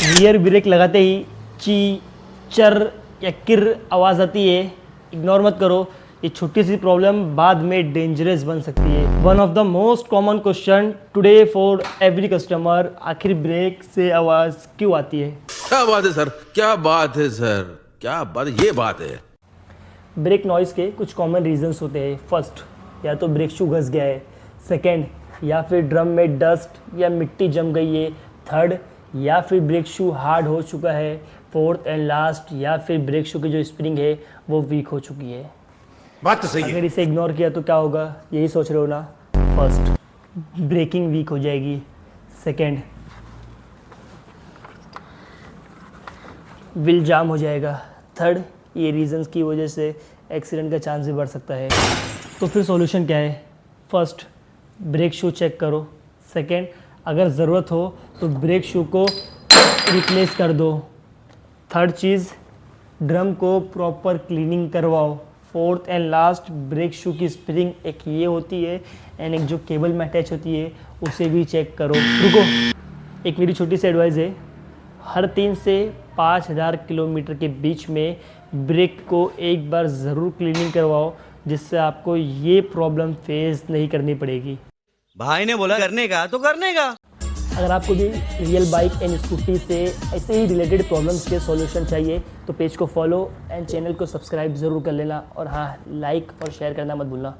Rear brake लगाते ही ची चर या किर आवाज़ आती है, इग्नोर मत करो। ये छोटी सी प्रॉब्लम बाद में डेंजरस बन सकती है। One of the most common question today for every customer, आखिर ब्रेक से आवाज़ क्यों आती है? क्या बात है सर, क्या बात है सर, क्या बात, ये बात है। ब्रेक नॉइज़ के कुछ कॉमन रीजंस होते हैं। फर्स्ट, या तो ब्रेक शू घस गया है। सेकेंड, या फिर ड्रम में डस्ट या मिट्टी जम गई है। थर्ड, या फिर ब्रेक शू हार्ड हो चुका है। फोर्थ एंड लास्ट, या फिर ब्रेक शू की जो स्प्रिंग है वो वीक हो चुकी है। बात तो सही है। अगर इसे इग्नोर किया तो क्या होगा, यही सोच रहे हो ना? फर्स्ट, ब्रेकिंग वीक हो जाएगी। सेकेंड, व्हील जाम हो जाएगा। थर्ड, ये रीजंस की वजह से एक्सीडेंट का चांस भी बढ़ सकता है। तो फिर सॉल्यूशन क्या है? फर्स्ट, ब्रेक शू चेक करो। सेकेंड, अगर ज़रूरत हो तो ब्रेक शू को रिप्लेस कर दो। थर्ड चीज़, ड्रम को प्रॉपर क्लीनिंग करवाओ। Fourth and last, brake shoe की स्प्रिंग एक ये होती है एंड एक जो केबल में अटैच होती है उसे भी चेक करो। रुको, एक मेरी छोटी सी एडवाइस है। हर 3 से 5,000 किलोमीटर के बीच में ब्रेक को एक बार ज़रूर क्लीनिंग करवाओ, जिससे आपको ये प्रॉब्लम फेस नहीं करनी पड़ेगी। भाई ने बोला करने का तो करने का। अगर आपको भी रियल बाइक एंड स्कूटी से ऐसे ही रिलेटेड प्रॉब्लम्स के सॉल्यूशन चाहिए तो पेज को फॉलो एंड चैनल को सब्सक्राइब ज़रूर कर लेना। और हाँ, लाइक और शेयर करना मत भूलना।